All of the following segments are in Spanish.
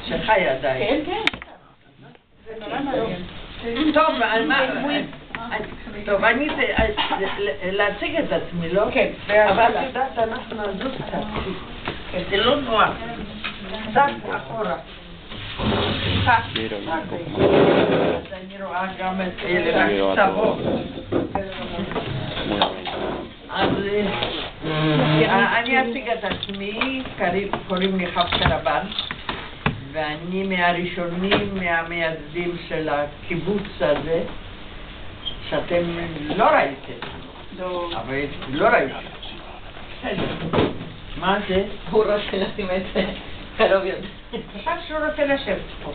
שחי עדיין. כן, זה נורא מעניין. טוב, טוב, אני להציג את עצמי, לא? כן. אבל את יודעת, אנחנו נזוז קצת. זה לא נוח. קצת אחורה. אני רואה גם את אלה הקצוות. אז אני אציג את עצמי, קוראים לי חפקה רבן, ואני מהראשונים, מהמייסדים של הקיבוץ הזה, שאתם לא ראיתם, אבל לא ראיתם. מה זה? הוא רוצה לשים את זה קרוב יותר. חשב שהוא רוצה לשבת פה.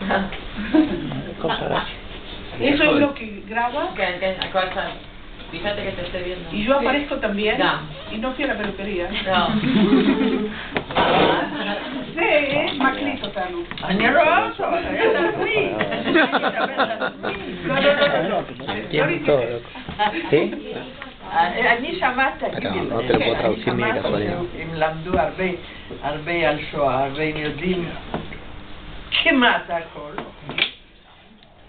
Eso es lo que graba. Fíjate que te estoy viendo. Y yo aparezco también. No. Y no fui a la peluquería. No. Sí, מקליט אותנו. אני רואה אותו, היה לעצמי. אני שמעת, הם למדו הרבה על שואה, והם יודעים כמעט הכל.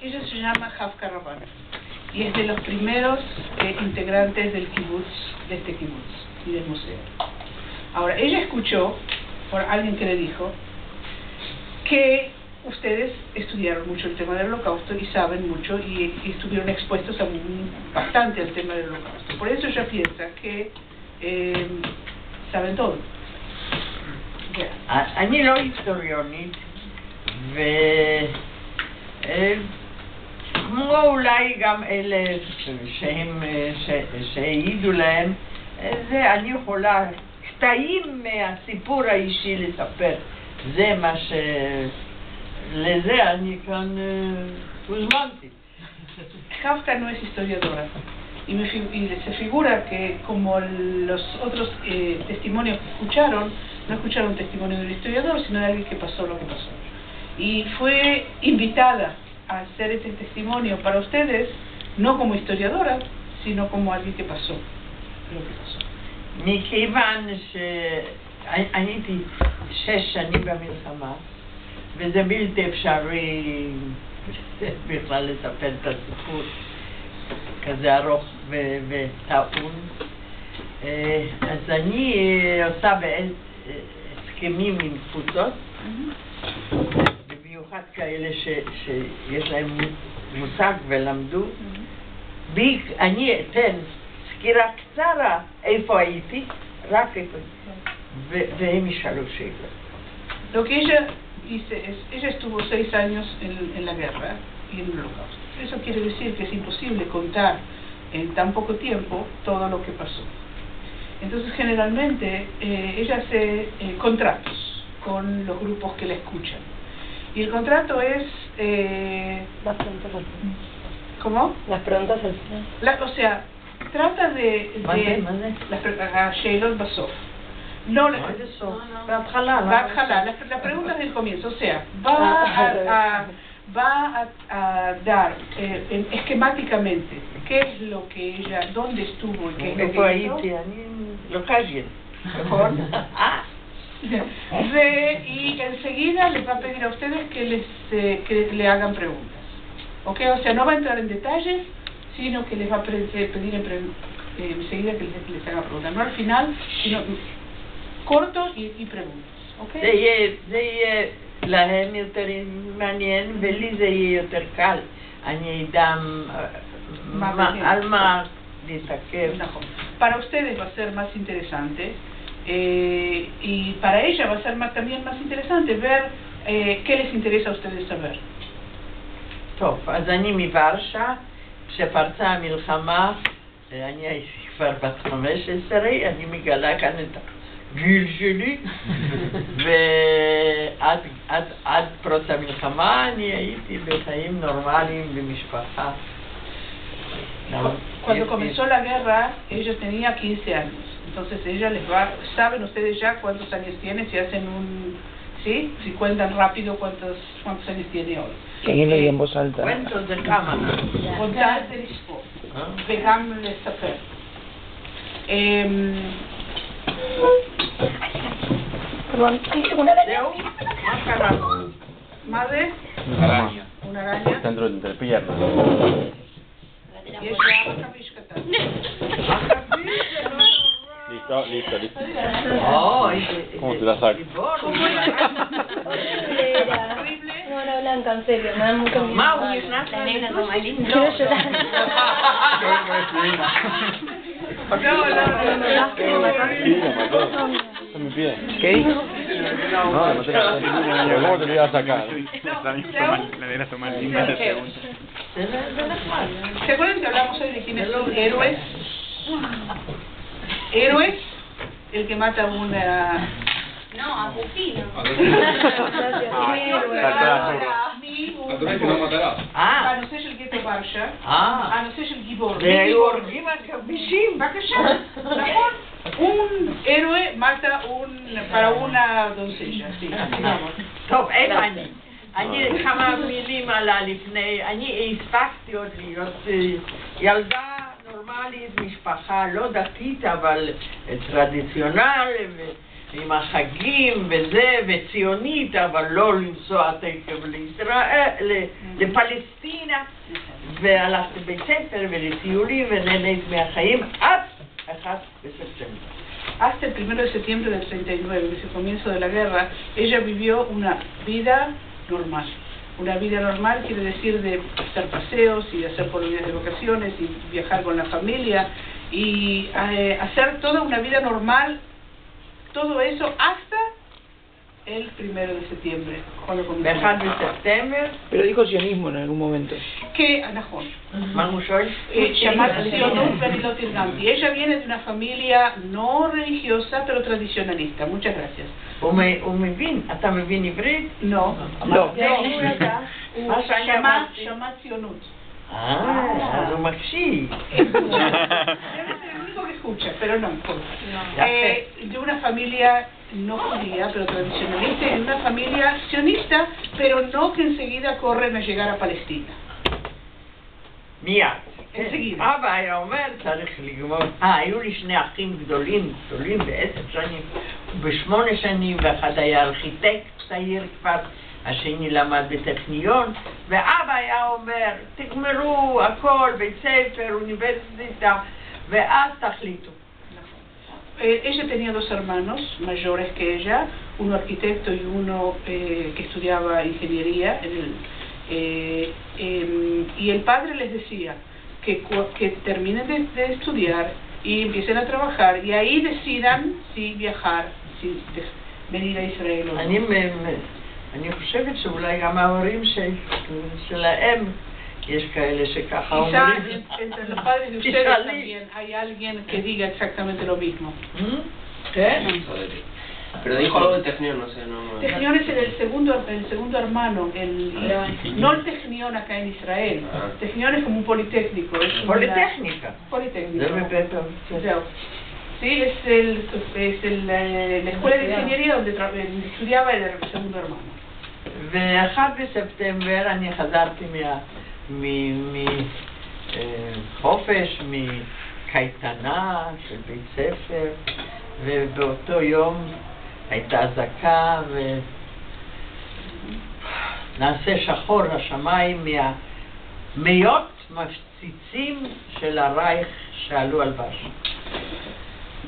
Ella se llama Hafka Rabban y es de los primeros integrantes del kibutz, de este kibutz y del museo. Ahora, ella escuchó por alguien que le dijo que ustedes estudiaron mucho el tema del holocausto y saben mucho y estuvieron expuestos bastante al tema del holocausto. Por eso ella piensa que saben todo. אני לא היסטוריונית, כמו אולי גם אלה שהעידו להם, אני יכולה קטעים מהסיפור האישי לספר. זה מה לזה אני כאן הוזמנתי. Hafka no es historiadora y se figura que como los otros testimonios que escucharon, no escucharon testimonio del historiador, sino de alguien que pasó lo que pasó. Y fue invitada a hacer este testimonio para ustedes, no como historiadora, sino como alguien que pasó lo que pasó. מכיוון שאני הייתי 6 שנים במלחמה, וזה בלתי אפשרי בכלל לספר את הסיפור כזה ארוך וטעון. אז אני עושה הסכמים עם קבוצות, במיוחד כאלה שיש להם מושג ולמדו. אני אתן סקירה קצרה איפה הייתי, רק איפה הייתי, והם ישאלו שאלות. Lo que ella dice es, ella estuvo 6 años en la guerra y en el holocausto. Eso quiere decir que es imposible contar en tan poco tiempo todo lo que pasó. Entonces generalmente ella hace contratos con los grupos que la escuchan. Y el contrato es... Las preguntas al final. ¿Cómo? Las preguntas al final. O sea, trata de las Sheilot Basov. No, בהתחלה, las preguntas del comienzo, o sea, va a dar esquemáticamente qué es lo que ella, dónde estuvo y qué es lo que hizo. Y enseguida les va a pedir a ustedes que le hagan preguntas. ¿Ok? O sea, no va a entrar en detalles, sino que les va a pedir enseguida que les haga preguntas. No al final, sino corto y preguntas. ¿Ok? זה יהיה להם יותר מעניין, ולי זה יהיה יותר קל. אני אדע על מה להתעכב. Para ustedes va a ser más interesante y para ella va a ser también más interesante ver qué les interesa a ustedes saber. טוב, אז אני מוורשה, כשפרצה המלחמה, אני הייתי כבר בת 15, אני מגלה כאן את הגיל שלי, ועד פרוץ המלחמה אני הייתי בחיים נורמליים במשפחה. Cuando comenzó la guerra, ella tenía 15 años. Entonces ella saben ustedes ya cuántos años tiene, si hacen ¿sí? Si cuentan rápido cuántos años tiene hoy. ¿Quién lo dice en voz alta? cuentos de cama. Contar de לשפוט. וגם לספר. Perdón, una araña. זהו? מה קרה? ¿Más de? Araña. Una araña. Dentro entre piernas. Y ella Macabish Katan. Listo, listo, listo. ¿Cómo te la saco? Horrible. No, la blanca, en serio, me da mucho miedo. מה, הוא נכנס La negra לניתוח? es más linda. Quiero llorar. Sí, lo mató. Está en mi pie. ¿Qué dijo? No, lo maté. Pero ¿cómo te lo iba a sacar? La negra toma el 50 segundos. ¿Se acuerdan que hablamos hoy de quiénes son héroes? Héroes, el que mata a una... No, asesino. הנושא של גטו ורשה, הנושא של גיבור. והורגים הכבישים. בבקשה, נכון. Un héroe mata para una doncella, sí, digamos. טוב, איפה אני? אני כמה מילים עלה לפני, אני הספקתי עוד להיות ילדה נורמלית, משפחה לא דתית, אבל טרדיציונל, עם החגים וזה, וציונית, אבל לא לנסוע תקף לישראל, לפלסטינה, והלכתי בית ספר ולטיולים ונהנית מהחיים עד 1 בספטמבר. Hasta el 1 de septiembre del 39, que es el comienzo de la guerra, ella vivió una vida normal. Una vida normal quiere decir de hacer paseos y hacer colonias de vacaciones y viajar con la familia y hacer toda una vida normal, todo eso hasta el 1 de septiembre, cuando comenzó. ב-1 בספטמבר, Pero dijo sionismo en algún momento. Que Anajón. מה הוא שואל? Llamada Sionut Berilot Irgamti. Ella viene de una familia no religiosa, pero tradicionalista. Muchas gracias. הוא מבין, אתה מבין עברית? No. No. מה שאני אמרתי? Llama Sionut. אז הוא מקשיב. Debe ser el único que escucha, pero no importa. De una familia no judía, pero tradicionalista, y de una familia sionista, pero no que enseguida corren a llegar a Palestina. מיד. enseguida. אבא היה אומר, צריך לגמור. היו לי שני אחים גדולים ב10 שנים, וב8 שנים, ואחד היה ארכיטקט צעיר כבר, השני למד בטכניון, ואבא היה אומר, תגמרו הכל, בית ספר, אוניברסיטה, ואז תחליטו. Ella tenía dos hermanos mayores que ella, uno arquitecto y uno que estudiaba ingeniería, y el padre les decía que terminen de estudiar y empiecen a trabajar, y ahí decidan si viajar, si venir a Israel o no. אני חושבת שאולי גם ההורים שלהם, יש כאלה שככה אומרים. Entre los padres de ustedes también hay alguien que diga exactamente lo mismo. ¿Qué? Pero dijo algo de Technion, no sé, no... Technion es el segundo hermano, no el Technion acá en Israel. Technion es como un politécnico. Politécnica. Politécnico. זהו. Sí, es la escuela de ingeniería donde estudiaba el segundo hermano. ב-1 בספטמבר אני חזרתי מחופש, מקייטנה של בית ספר, ובאותו יום הייתה אזעקה ונעשה שחור השמיים מהמאות מפציצים של הרייך שעלו על ורשה.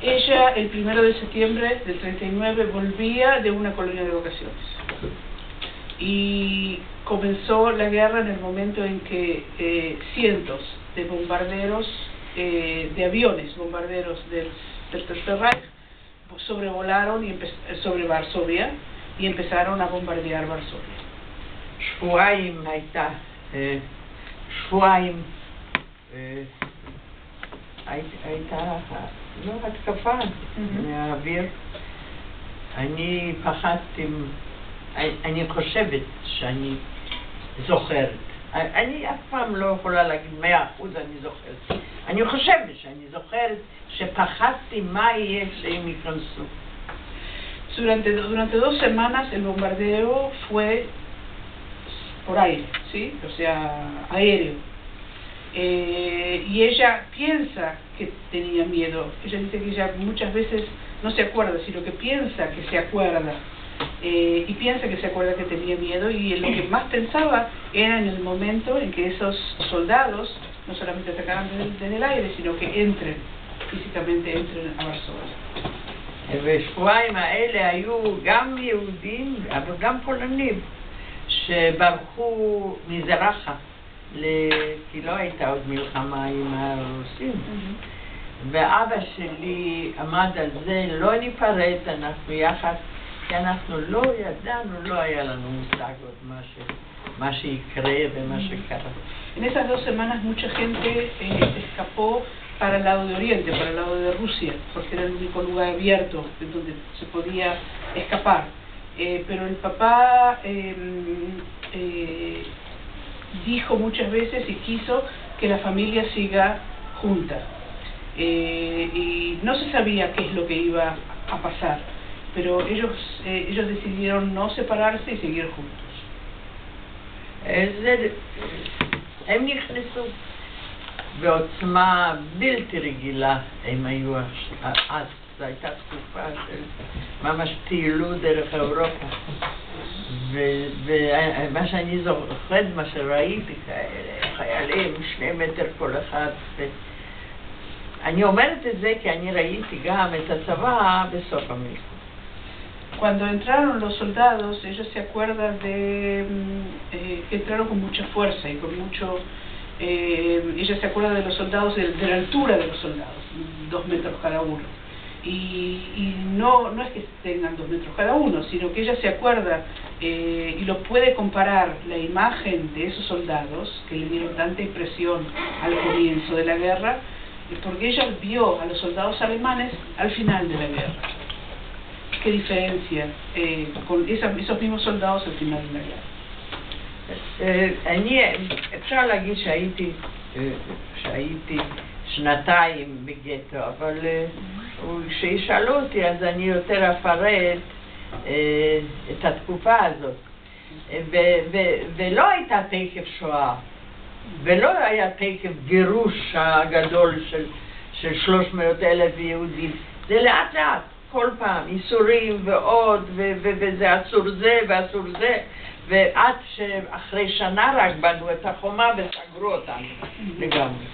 Ella, el 1 de septiembre del 39, volvía de una colonia de vacaciones. Y comenzó la guerra en el momento en que cientos de bombarderos, de aviones bombarderos del Tercer Reich, sobrevolaron sobre Varsovia y empezaron a bombardear Varsovia. שבועיים הייתה לא התקפה מהאוויר. אני פחדתי, אני חושבת שאני זוכרת. אני אף פעם לא יכולה להגיד 100% אני זוכרת. אני חושבת שאני זוכרת שפחדתי מה יהיה שהם ייכנסו. Durante 2 semanas el bombardeo fue por aire, ¿sí? O sea, aéreo. Y ella piensa que tenía miedo. Ella dice que ella muchas veces no se acuerda, sino que piensa que se acuerda. Y piensa que se acuerda que tenía miedo, y lo que más pensaba era en el momento en que esos soldados no solamente atacaran desde el aire, sino que פיזיקamente entren a ברסלבה. בשבועיים האלה היו גם יהודים, אבל גם פולנים, שברחו מזרחה, כי לא הייתה עוד מלחמה עם הרוסים. ואבא שלי עמד על זה, לא ניפרד, אנחנו יחד, כי אנחנו לא ידענו, לא היה לנו מושג עוד מה שיקרה ומה שקרה. En esas 2 semanas mucha gente escapó para el lado de Oriente, para el lado de Rusia, porque era el único lugar abierto en donde se podía escapar. Pero el papá dijo muchas veces y quiso que la familia siga junta. Y no se sabía qué es lo que iba a pasar, pero ellos decidieron no separarse y seguir juntos. הם נכנסו בעוצמה בלתי רגילה, הם היו אז, זו הייתה תקופה של ממש טיילו דרך אירופה, ומה שאני זוכרת, מה שראיתי, חיילים 2 מטר כל אחד, אני אומרת את זה כי אני ראיתי גם את הצבא בסוף המלחמה. Cuando entraron los soldados, ellos se acuerdan de que entraron con mucha fuerza y con mucho... ella se acuerda de los soldados, de la altura de los soldados, 2 metros cada uno. Y no es que tengan 2 metros cada uno, sino que ella se acuerda y lo puede comparar la imagen de esos soldados que le dieron tanta impresión al comienzo de la guerra, porque ella vio a los soldados alemanes al final de la guerra. ¿Qué diferencia con esos mismos soldados al final de la guerra? אפשר להגיד שהייתי 2 בגטו, אבל כשישאלו אותי אז אני יותר אפרט את התקופה הזאת. ולא הייתה תקף שואה, ולא היה תקף גירוש הגדול של 300,000 יהודים. זה לאט לאט. כל פעם, איסורים ועוד, וזה אסור זה ואסור זה, ועד שאחרי שנה רק בנו את החומה וסגרו אותנו לגמרי.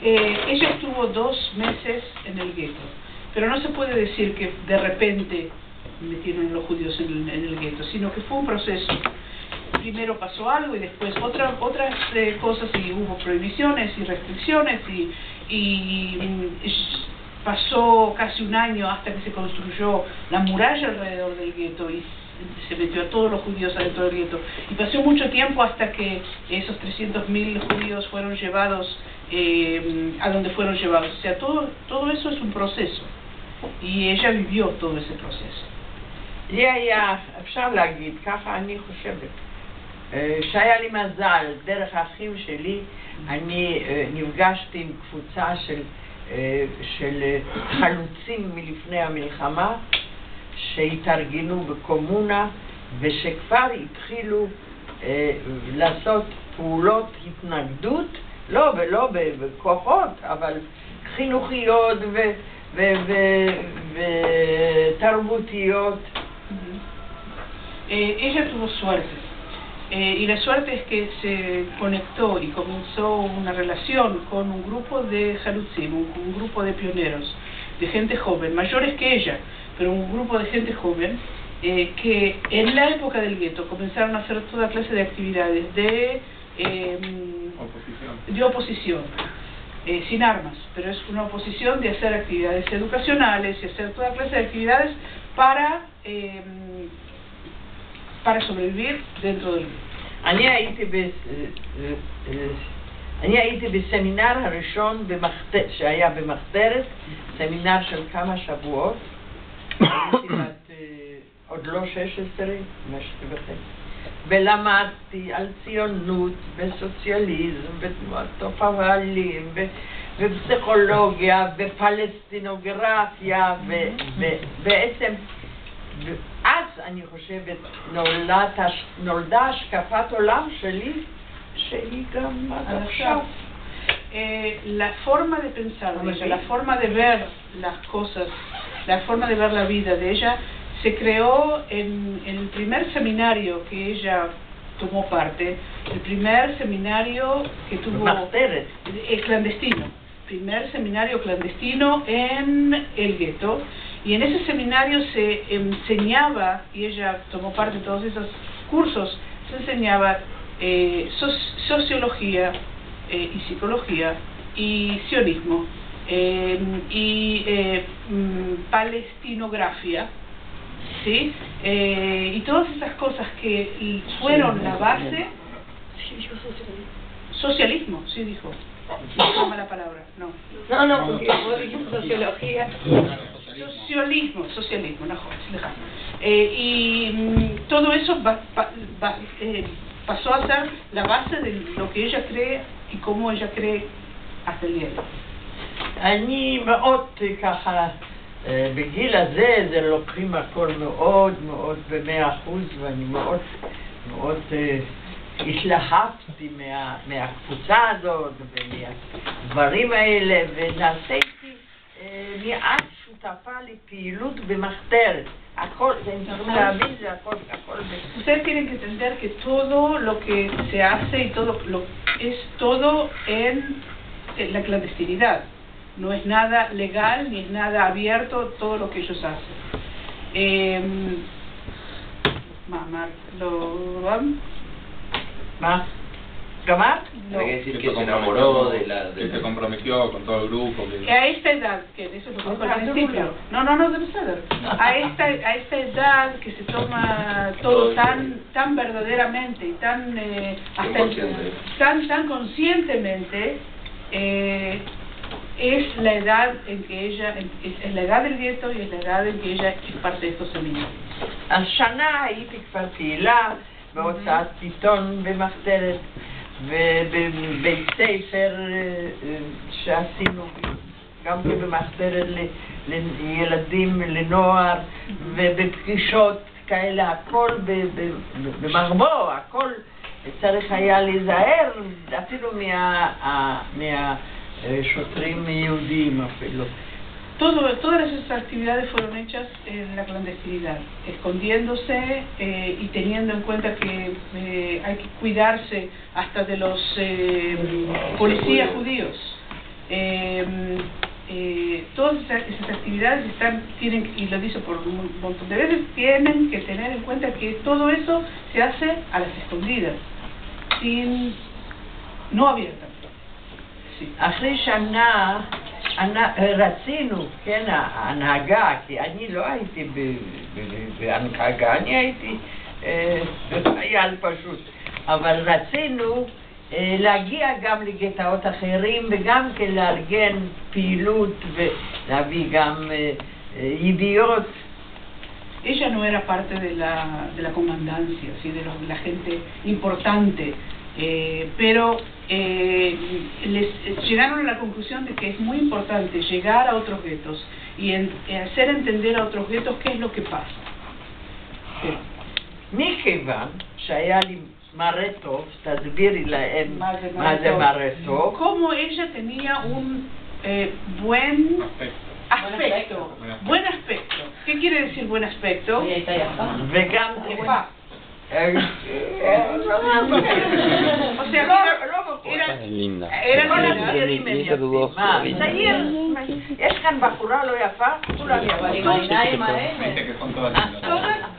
Ella estuvo 2 meses en el gueto, pero no se puede decir que de repente metieron a los judíos en el gueto, sino que fue un proceso. Primero pasó algo y después otras cosas, y hubo prohibiciones y restricciones y pasó casi 1 año hasta que se construyó la muralla alrededor del gueto y se metió a todos los judíos adentro del gueto. Y pasó mucho tiempo hasta que esos 300.000 judíos fueron llevados a donde fueron llevados. O sea, todo eso es un proceso. Y ella vivió todo ese proceso. לי היה, אפשר להגיד, ככה אני חושבת, שהיה לי מזל, דרך האחים שלי, אני נפגשתי עם קבוצה של חלוצים מלפני המלחמה שהתארגנו בקומונה ושכבר התחילו לעשות פעולות התנגדות, לא בכוחות, אבל חינוכיות ותרבותיות. Ella tuvo suerte. Y la suerte es que se conectó y comenzó una relación con un grupo de Halutzim, un grupo de pioneros, de gente joven, mayores que ella, pero un grupo de gente joven que en la época del gueto comenzaron a hacer toda clase de actividades de oposición, sin armas, pero es una oposición de hacer actividades educacionales y hacer toda clase de actividades para sobrevivir dentro del gueto. אני הייתי בסמינר הראשון שהיה במחתרת, סמינר של כמה שבועות, עוד לא 16, ולמדתי על ציונות וסוציאליזם ותנועת הפועלים ופסיכולוגיה ופלסטינוגרפיה, ובעצם אז אני חושבת נולדה השקפת עולם שלי שהיא גם עד עכשיו. La forma de pensar, la forma de ver las cosas, la forma de ver la vida de ella se creó en el primer seminario que ella tomó parte, el primer seminario que tuvo clandestino, primer seminario clandestino en el gueto, y en ese seminario se enseñaba, y ella tomó parte en todos esos cursos, se enseñaba sociología y psicología y sionismo y palestinografía, ¿sí? Y todas esas cosas que fueron la base. Socialismo, sí dijo. No mala palabra, no. No, porque vos dijiste sociología. Socialismo, no jodas, y todo eso pasó a ser la base de lo que ella cree y cómo ella cree hasta el día de hoy. אני מאוד ככה, בגיל הזה זה לוקחים הכל מאוד מאוד ב100%, ואני מאוד מאוד התלהבתי מהקבוצה הזאת ומהדברים האלה, ונעשיתי מיד שותפה לפעילות במחתרת. הכל, זה צריכים להבין, זה הכל. Ustedes tienen que entender que todo lo que se hace y todo es todo en la clandestinidad. No es nada legal ni es nada abierto todo lo que ellos hacen. ¿Más? ¿Gamar? Hay que decir que se enamoró de la... Que se comprometió con todo el grupo. Que... A esta edad, que eso es lo que dijo al principio. No, debe ser. A esta edad que se toma todo tan verdaderamente y tan tan conscientemente, es la edad en que ella es la edad del gueto y es la edad en que ella es parte de estos seminarios. השנה הייתי כבר פעילה בהוצאת עיתון במחתרת ובבית ספר שעשינו גם במחתרת לילדים, לנוער, ובפגישות כאלה, הכל במרבו, הכל צריך היה להיזהר אפילו מהשוטרים יהודים אפילו. Todas esas actividades fueron hechas en la clandestinidad, escondiéndose y teniendo en cuenta que hay que cuidarse hasta de los policías judíos. Todas esas actividades tienen, y lo dice por un montón de veces, tienen que tener en cuenta que todo eso se hace a las escondidas, no abiertas. אחרי שנה רצינו, כן, ההנהגה, כי אני לא הייתי בהנהגה, אני הייתי חייל פשוט, אבל רצינו להגיע גם לגטאות אחרים וגם כן לארגן פעילות ולהביא גם ידיעות. Ella no era parte de la comandancia, ¿sí? de la gente importante, pero llegaron a la conclusión de que es muy importante llegar a otros guetos y hacer entender a otros guetos qué es lo que pasa. מכיוון שהיה לי מראה טוב, תסבירי להם מה זה מראה טוב. Como ella tenía un buen aspecto. Buen aspecto. ¿Qué quiere decir buen aspecto? וגם יפה. O sea, era linda. יש כאן בחורה לא יפה, כולם יפים. Viste que son todas lindas.